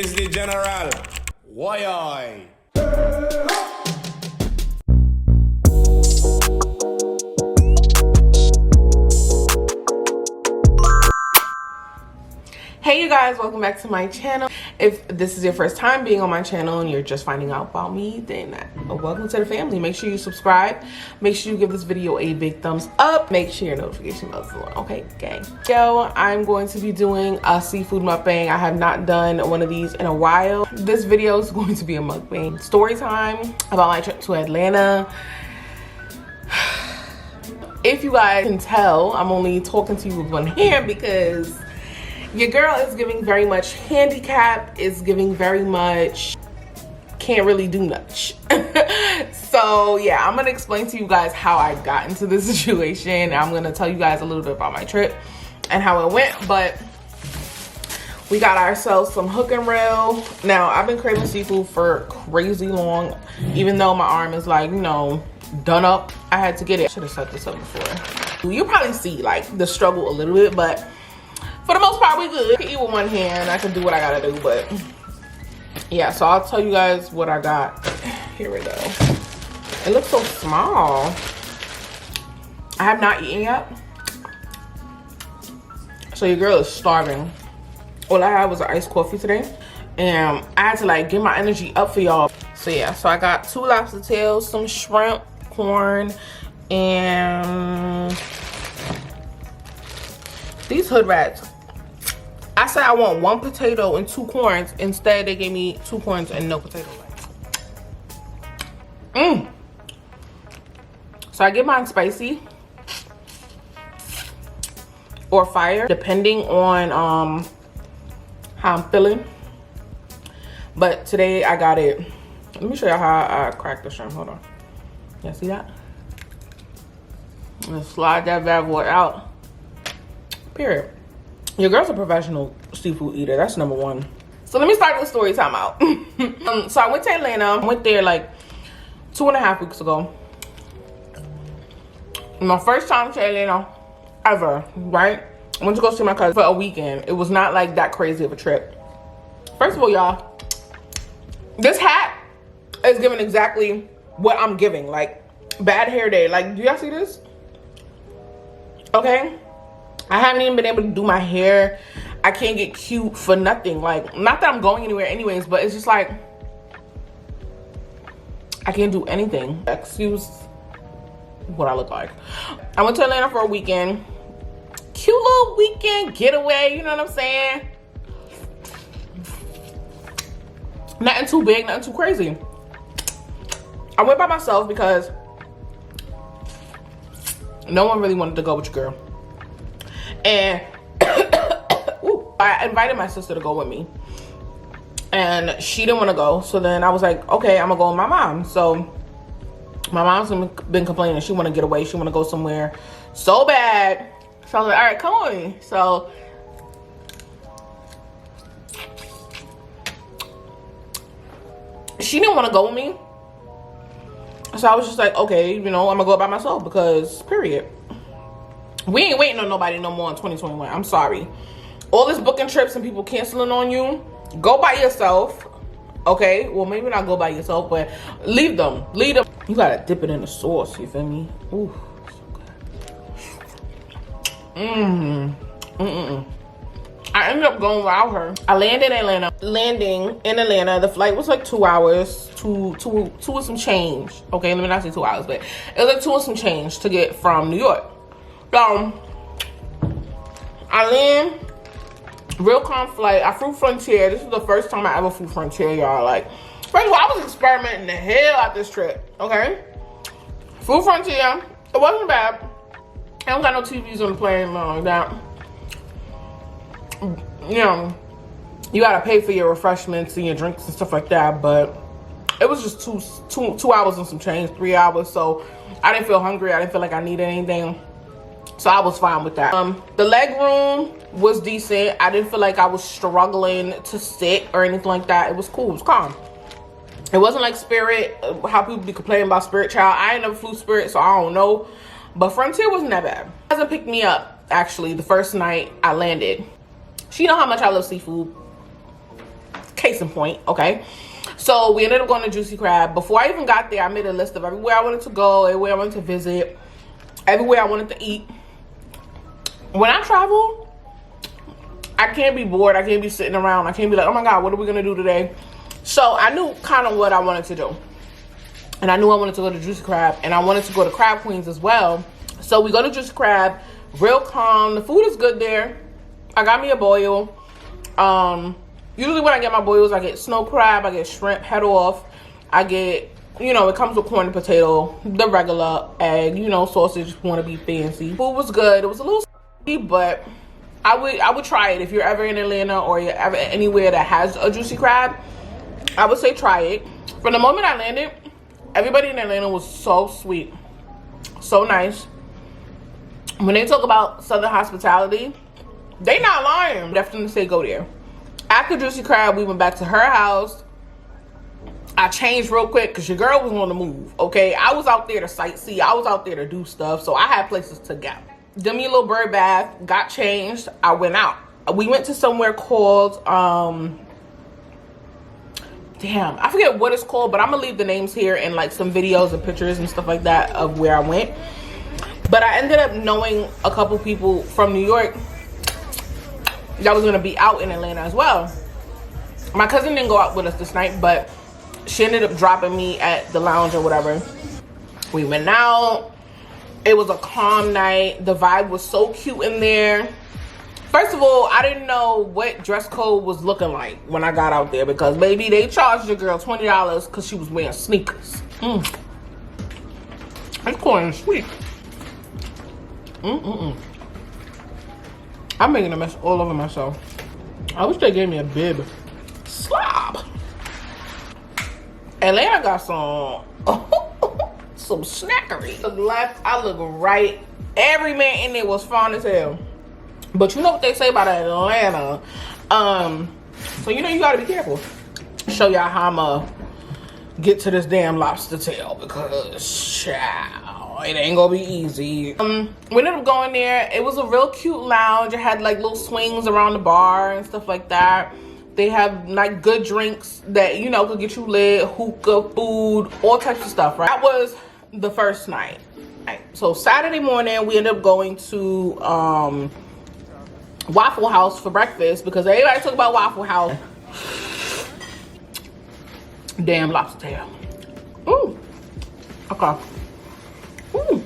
Is the general. Why I? Hey you guys, welcome back to my channel. If this is your first time being on my channel and you're just finding out about me, then welcome to the family. Make sure you subscribe. Make sure you give this video a big thumbs up. Make sure your notification bell is on. Okay, gang. So I'm going to be doing a seafood mukbang. I have not done one of these in a while. This video is going to be a mukbang story time about my trip to Atlanta. If you guys can tell, I'm only talking to you with one hand because your girl is giving very much handicap, is giving very much can't really do much. So yeah, I'm gonna explain to you guys how I got into this situation. I'm gonna tell you guys a little bit about my trip and how it went, but we got ourselves some hook and reel. Now, I've been craving seafood for crazy long, even though my arm is like, you know, done up. I had to get it. I should have set this up before. You'll probably see like the struggle a little bit, but for the most part, we good. I can eat with one hand. I can do what I gotta do, but yeah, so I'll tell you guys what I got. Here we go. It looks so small. I have not eaten yet. So your girl is starving. All I had was an iced coffee today. And I had to like get my energy up for y'all. So yeah, so I got 2 lobster tails, some shrimp, corn, and these hood rats. I said I want 1 potato and 2 corns. Instead, they gave me 2 corns and no potato. So I get mine spicy or fire, depending on how I'm feeling. But today I got it. Let me show you how I crack the shrimp. Hold on. Yeah, see that? I'm gonna slide that bad boy out. Period. Your girl's a professional seafood eater. That's number 1. So let me start the story time out. So I went to Atlanta. I went there like 2.5 weeks ago. My first time to Atlanta ever, right? I went to go see my cousin for a weekend. It was not like that crazy of a trip. First of all, y'all, this hat is giving exactly what I'm giving. Like, bad hair day. Like, do y'all see this? Okay? I haven't even been able to do my hair. I can't get cute for nothing. Like, not that I'm going anywhere anyways, but it's just like, I can't do anything. Excuse what I look like. I went to Atlanta for a weekend. Cute little weekend getaway, you know what I'm saying? Nothing too big, nothing too crazy. I went by myself because no one really wanted to go with your girl. And ooh, I invited my sister to go with me, and she didn't want to go. So then I was like, okay, I'm gonna go with my mom. So my mom's been complaining. She want to get away. She want to go somewhere so bad. So I was like, all right, come on me. So she didn't want to go with me. So I was just like, okay, you know, I'm gonna go by myself because period. We ain't waiting on nobody no more in 2021. I'm sorry. All this booking trips and people canceling on you, go by yourself. Okay? Well, maybe not go by yourself, but leave them. Leave them. You gotta dip it in the sauce, you feel me? Ooh, so good. I ended up going without her. I landed in Atlanta. Landing in Atlanta, the flight was like 2 hours, two and some change. Okay, let me not say 2 hours, but it was like 2 and some change to get from New York. So I land, real calm flight. I flew Frontier. This is the first time I ever flew Frontier, y'all. Like, first of all, I was experimenting the hell out this trip. Okay, flew Frontier. It wasn't bad. I don't got no TVs on the plane, like that. You know, you gotta pay for your refreshments and your drinks and stuff like that, but it was just two hours and some change, 3 hours. So I didn't feel hungry. I didn't feel like I needed anything. So I was fine with that. The leg room was decent. I didn't feel like I was struggling to sit or anything like that. It was cool. It was calm. It wasn't like Spirit, how people be complaining about Spirit, child. I ain't never flew Spirit, so I don't know. But Frontier wasn't that bad. My cousin picked me up, actually, the first night I landed. She know how much I love seafood. case in point, okay? So we ended up going to Juicy Crab. Before I even got there, I made a list of everywhere I wanted to go, everywhere I wanted to visit, everywhere I wanted to eat. When I travel, I can't be bored. I can't be sitting around. I can't be like, oh my God, what are we gonna do today? So I knew kind of what I wanted to do. And I knew I wanted to go to Juicy Crab, and I wanted to go to Crab Queens as well. So we go to Juicy Crab, real calm. The food is good there. I got me a boil. Usually when I get my boils, I get snow crab, I get shrimp, head off. I get, you know, it comes with corn and potato, the regular egg, you know, sausage if you want to be fancy. Food was good. It was a little spicy, but I would try it if you're ever in Atlanta or you're ever anywhere that has a Juicy Crab. I would say try it. From the moment I landed, everybody in Atlanta was so sweet, so nice. When they talk about Southern hospitality, they not lying. Definitely say go there. After Juicy Crab, we went back to her house. I changed real quick because your girl was on the move, okay? I was out there to sightsee. I was out there to do stuff, so I had places to go. Did me a little bird bath, got changed. I went out. We went to somewhere called, damn, I forget what it's called, but I'm gonna leave the names here and like some videos and pictures and stuff like that of where I went. But I ended up knowing a couple people from New York that was gonna be out in Atlanta as well. My cousin didn't go out with us this night, but she ended up dropping me at the lounge or whatever. We went out. It was a calm night. The vibe was so cute in there. First of all, I didn't know what dress code was looking like when I got out there because baby, they charged your girl $20 because she was wearing sneakers. It's corn and sweet. I'm making a mess all over myself. I wish they gave me a bib. Slob. Atlanta got some some snackery. Look left, I look right. Every man in there was fine as hell. But you know what they say about Atlanta. So you know you gotta be careful. Show y'all how I'ma get to this damn lobster tail because child, it ain't gonna be easy. We ended up going there. It was a real cute lounge. It had like little swings around the bar and stuff like that. They have like good drinks that, you know, could get you lit, hookah, food, all types of stuff, right? That was the first night. So Saturday morning, we ended up going to Waffle House for breakfast because everybody talk about Waffle House. Damn lobster tail. Ooh. Okay. Ooh.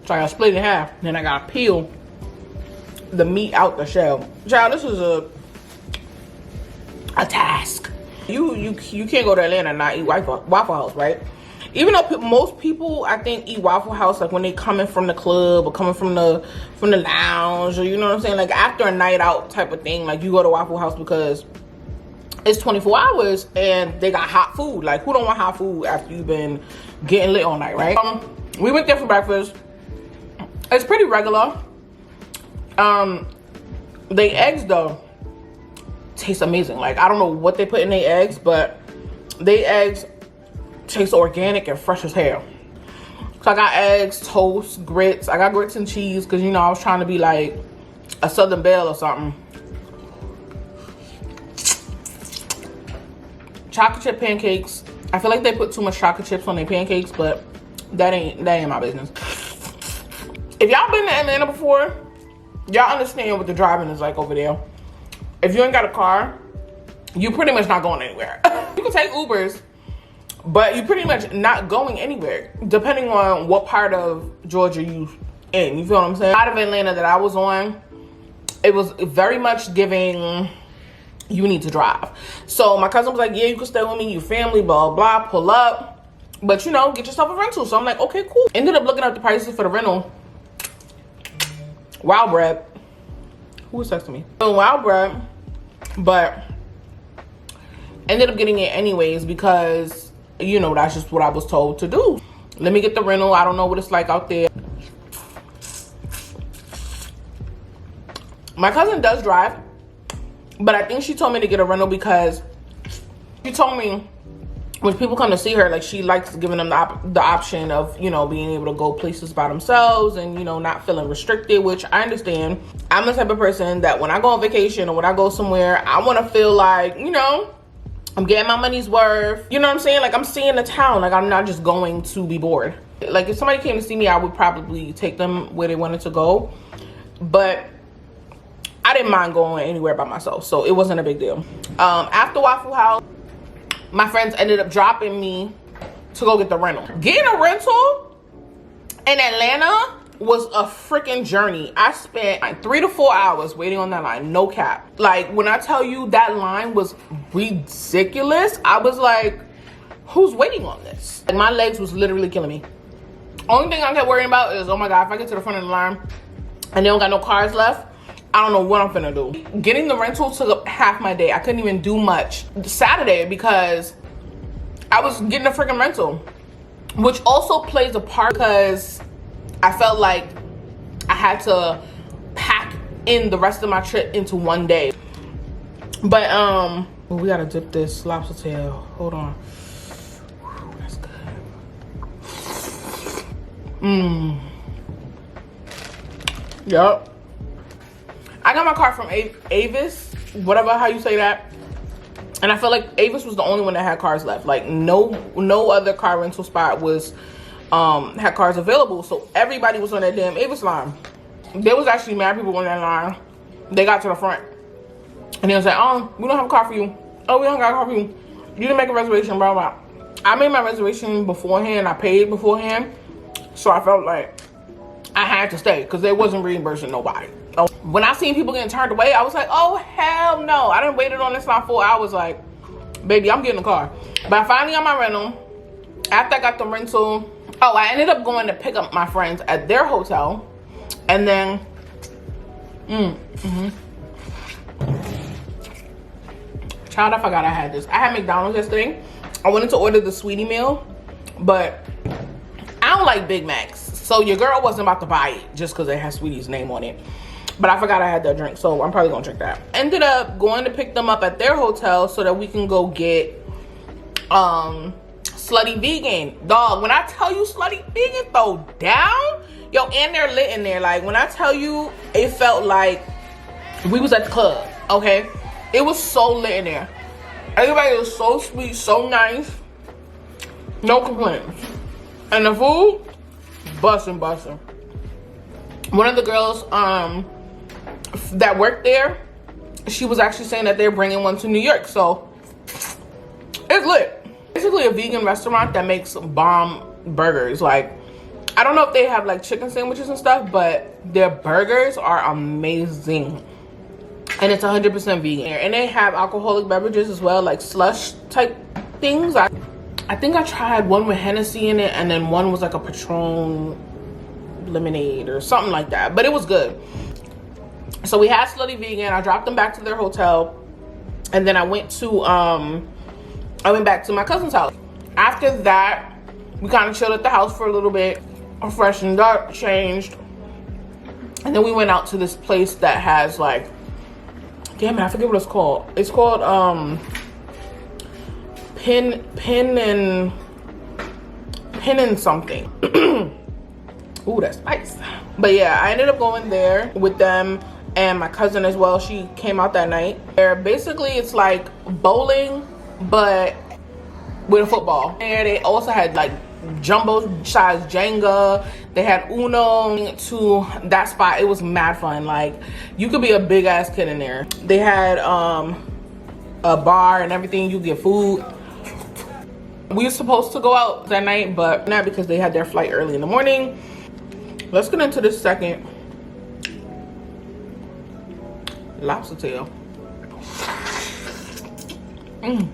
So I gotta split it in half. Then I gotta peel the meat out the shell. Child, this is a task. You can't go to Atlanta and not eat Waffle House, right? Even though most people, I think, eat Waffle House like when they coming from the club or coming from the lounge, or you know what I'm saying, like after a night out type of thing. Like you go to Waffle House because it's 24 hours and they got hot food. Like who don't want hot food after you've been getting lit all night, right? We went there for breakfast. It's pretty regular. The eggs though taste amazing. Like I don't know what they put in their eggs, but they eggs taste organic and fresh as hell. So I got eggs, toast, grits. I got grits and cheese because you know I was trying to be like a Southern Belle or something. Chocolate chip pancakes. I feel like they put too much chocolate chips on their pancakes, but that ain't my business. If y'all been to Atlanta before, y'all understand what the driving is like over there. If you ain't got a car, you pretty much not going anywhere. You can take Ubers, but you pretty much not going anywhere, depending on what part of Georgia you in. You feel what I'm saying? Out of Atlanta that I was on, it was very much giving, you need to drive. So my cousin was like, yeah, you can stay with me, you family, blah, blah, pull up. But you know, get yourself a rental. So I'm like, okay, cool. Ended up looking up the prices for the rental. Wild bread. Who was texting me? Wild bread. But ended up getting it anyways because, you know, that's just what I was told to do. Let me get the rental. I don't know what it's like out there. My cousin does drive, but I think she told me to get a rental because she told me when people come to see her, like, she likes giving them the option of, you know, being able to go places by themselves and, you know, not feeling restricted, which I understand. I'm the type of person that when I go on vacation or when I go somewhere, I want to feel like, you know, I'm getting my money's worth. You know what I'm saying? Like, I'm seeing the town. Like, I'm not just going to be bored. Like, if somebody came to see me, I would probably take them where they wanted to go. But I didn't mind going anywhere by myself, so it wasn't a big deal. After Waffle House, my friends ended up dropping me to go get the rental. Getting a rental in Atlanta was a freaking journey. I spent like 3 to 4 hours waiting on that line, no cap. Like, when I tell you that line was ridiculous, I was like, who's waiting on this? Like, my legs was literally killing me. Only thing I kept worrying about is, oh my God, if I get to the front of the line and they don't got no cars left, I don't know what I'm finna do. Getting the rental took up half my day. I couldn't even do much Saturday because I was getting a freaking rental, which also plays a part because I felt like I had to pack in the rest of my trip into one day. But we gotta dip this lobster tail. Hold on. Whew, that's good. Yup. I got my car from Avis, whatever how you say that. And I felt like Avis was the only one that had cars left. Like, no other car rental spot was had cars available. So everybody was on that damn Avis line. There was actually mad people on that line. They got to the front and they was like, oh, we don't have a car for you. Oh, we don't got a car for you. You didn't make a reservation, blah, blah. I made my reservation beforehand. I paid beforehand. So I felt like I had to stay because they wasn't reimbursing nobody. When I seen people getting turned away, I was like, oh, hell no. I done waited on this line 4 hours. Like, baby, I'm getting a car. But I finally got my rental. After I got the rental, I ended up going to pick up my friends at their hotel. And then, child, I forgot I had this. I had McDonald's yesterday. I wanted to order the sweetie meal, but I don't like Big Macs. So your girl wasn't about to buy it just because it has Sweetie's name on it. But I forgot I had that drink, so I'm probably gonna drink that. Ended up going to pick them up at their hotel so that we can go get Slutty Vegan. Dog, when I tell you Slutty Vegan throw down, yo, and they're lit in there. Like, when I tell you, it felt like we was at the club, okay? It was so lit in there. Everybody was so sweet, so nice. No complaints. And the food, bussin'. One of the girls that worked there, she was actually saying that they're bringing one to New York, so it's lit. Basically a vegan restaurant that makes bomb burgers. Like, I don't know if they have like chicken sandwiches and stuff, but their burgers are amazing. And it's 100% vegan. And they have alcoholic beverages as well, like slush type things. I think I tried one with Hennessy in it, and then one was like a Patron lemonade or something like that, but it was good. So we had Slutty Vegan. I dropped them back to their hotel, and then I went back to my cousin's house. After that, we kind of chilled at the house for a little bit, freshened up, changed, and then we went out to this place that has like, damn it, I forget what it's called. It's called Pin and something. Ooh, that's spice. But yeah, I ended up going there with them and my cousin as well. She came out that night. Basically, it's like bowling, but with a football. And they also had like jumbo size Jenga. They had Uno to that spot. It was mad fun. Like, you could be a big ass kid in there. They had a bar and everything. You get food. We were supposed to go out that night, but not because they had their flight early in the morning. Let's get into this second lobster tail. Oh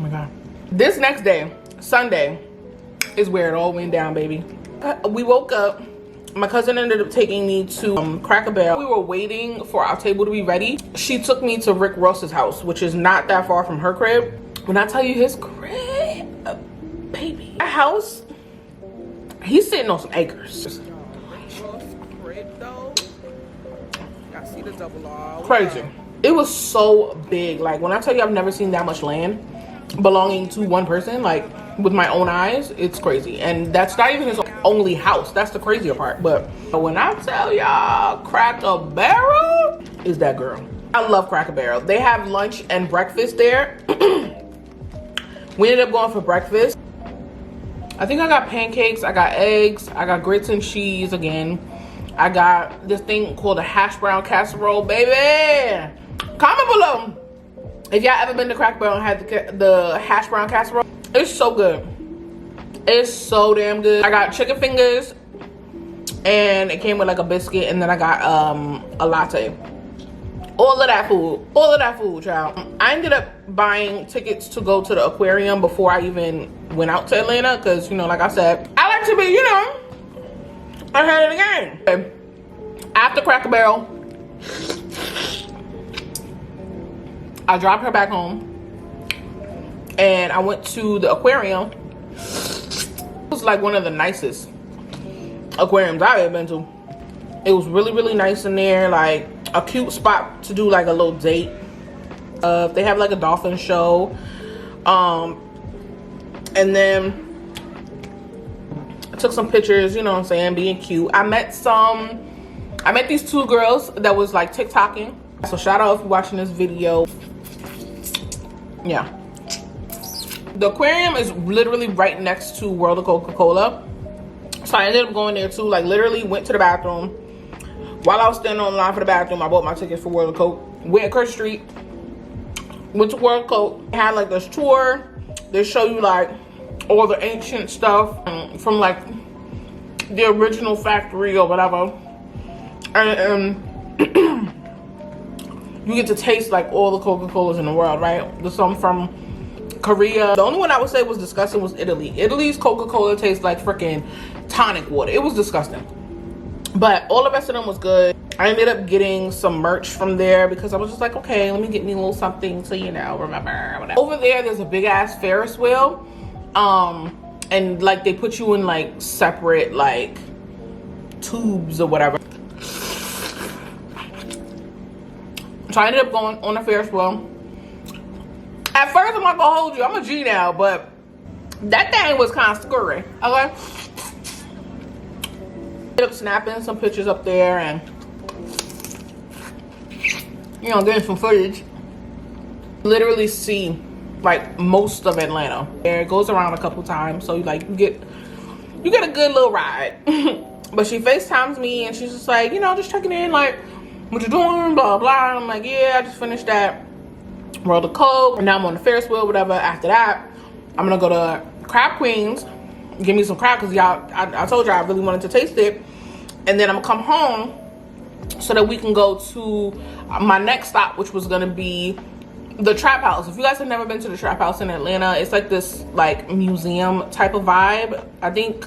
my God. This next day, Sunday, is where it all went down, baby. We woke up. My cousin ended up taking me to Cracker Barrel. We were waiting for our table to be ready. She took me to Rick Ross's house, which is not that far from her crib. When I tell you his crib, baby, that house, he's sitting on some acres. Crazy. It was so big. Like, when I tell you I've never seen that much land, belonging to one person, like with my own eyes. It's crazy. And that's not even his only house. That's the crazier part. But when I tell y'all, Cracker Barrel is that girl. I love Cracker Barrel. They have lunch and breakfast there. We ended up going for breakfast. I think I got pancakes, I got eggs, I got grits and cheese again. I got this thing called a hash brown casserole, baby. Comment below if y'all ever been to Cracker Barrel and had the hash brown casserole. It's so good. It's so damn good. I got chicken fingers and it came with like a biscuit, and then I got a latte. All of that food, child. I ended up buying tickets to go to the aquarium before I even went out to Atlanta, because, you know, like I said, I like to be, you know, ahead of the game. Okay. After Cracker Barrel, I dropped her back home and I went to the aquarium. It was like one of the nicest aquariums I've ever been to. It was really, really nice in there, like a cute spot to do like a little date. They have like a dolphin show. And then I took some pictures, you know what I'm saying, being cute. I met these two girls that was like TikToking. So shout out if you're watching this video. Yeah. The aquarium is literally right next to World of Coca-Cola. So I ended up going there too, like literally went to the bathroom. While I was standing on the line for the bathroom, I bought my tickets for World of Coke. Went across the street, went to World of Coke. Had like this tour. They show you like all the ancient stuff from like the original factory or whatever. And you get to taste like all the Coca-Colas in the world, right? There's some from Korea. The only one I would say was disgusting was Italy. Italy's Coca-Cola tastes like freaking tonic water. It was disgusting. But all the rest of them was good. I ended up getting some merch from there because I was just like, okay, let me get me a little something to, you know, remember, whatever. Over there's a big ass Ferris wheel. And like they put you in like separate like tubes or whatever. So I ended up going on a Ferris wheel. At first, I'm not gonna hold you, I'm a G now, but that thing was kind of scary, okay? Ended up snapping some pictures up there and, you know, getting some footage. Literally see like most of Atlanta. It goes around a couple times, so like you get a good little ride. But she FaceTimes me and she's just like, you know, just checking in, like, what you doing, blah blah. And I'm like, yeah, I just finished that World of Coke and now I'm on the Ferris wheel, whatever. After that, I'm gonna go to Crab Queens, give me some crab, because y'all, I told y'all I really wanted to taste it. And then I'm gonna come home so that we can go to my next stop, which was gonna be the Trap House. If you guys have never been to the Trap House in Atlanta, it's like this like museum type of vibe. I think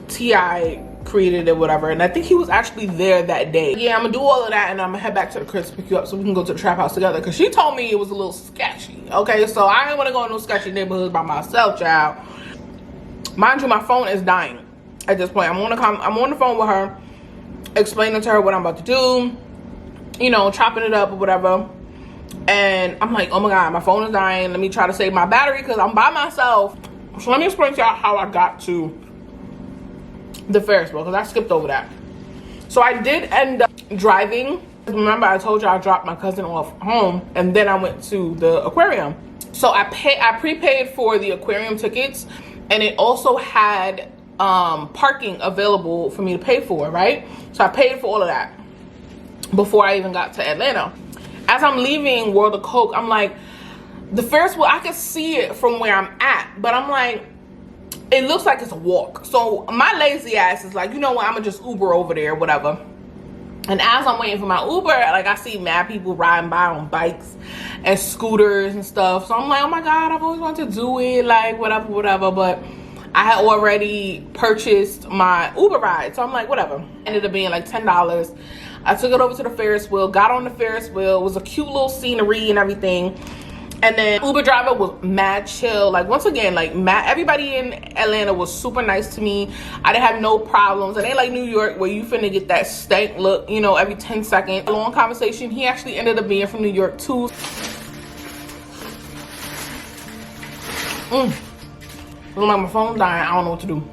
T.I. created it, whatever, and I think he was actually there that day. Yeah, I'm gonna do all of that and I'm gonna head back to the crib to pick you up so we can go to the Trap House together, because she told me it was a little sketchy. Okay, so I didn't want to go in no sketchy neighborhoods by myself, child. Mind you, my phone is dying at this point. I'm on the phone with her, explaining to her what I'm about to do, you know, chopping it up or whatever. And I'm like, oh my god, my phone is dying. Let me try to save my battery because I'm by myself. So let me explain to y'all how I got to the Ferris wheel, because I skipped over that. So I did end up driving. Remember I told you I dropped my cousin off home and then I went to the aquarium. So I prepaid for the aquarium tickets, and it also had parking available for me to pay for, right? So I paid for all of that before I even got to Atlanta. As I'm leaving World of Coke, I'm like, the Ferris wheel, I can see it from where I'm at, but I'm like, it looks like it's a walk. So my lazy ass is like, you know what, I'm gonna just Uber over there, whatever. And as I'm waiting for my Uber, like I see mad people riding by on bikes and scooters and stuff. So I'm like, oh my god, I've always wanted to do it, like whatever. But I had already purchased my Uber ride, so I'm like, whatever. Ended up being like $10. I took it over to the Ferris wheel, got on the Ferris wheel. It was a cute little scenery and everything. And then Uber driver was mad chill. Like, once again, like, everybody in Atlanta was super nice to me. I didn't have no problems. It ain't like New York where you finna get that stank look, you know, every 10 seconds. A long conversation. He actually ended up being from New York too. Look like my phone dying. I don't know what to do.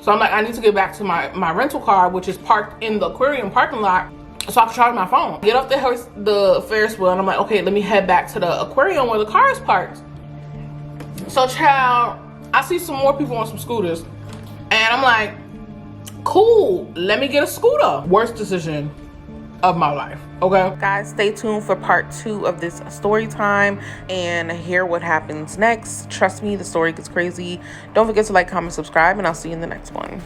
So I'm like, I need to get back to my rental car, which is parked in the aquarium parking lot, so I can charge my phone. Get off the Ferris wheel, and I'm like, okay, let me head back to the aquarium where the car is parked. So child, I see some more people on some scooters, and I'm like, cool, let me get a scooter. Worst decision of my life. Okay, guys, stay tuned for part 2 of this story time and hear what happens next. Trust me, the story gets crazy. Don't forget to like, comment, subscribe, and I'll see you in the next one.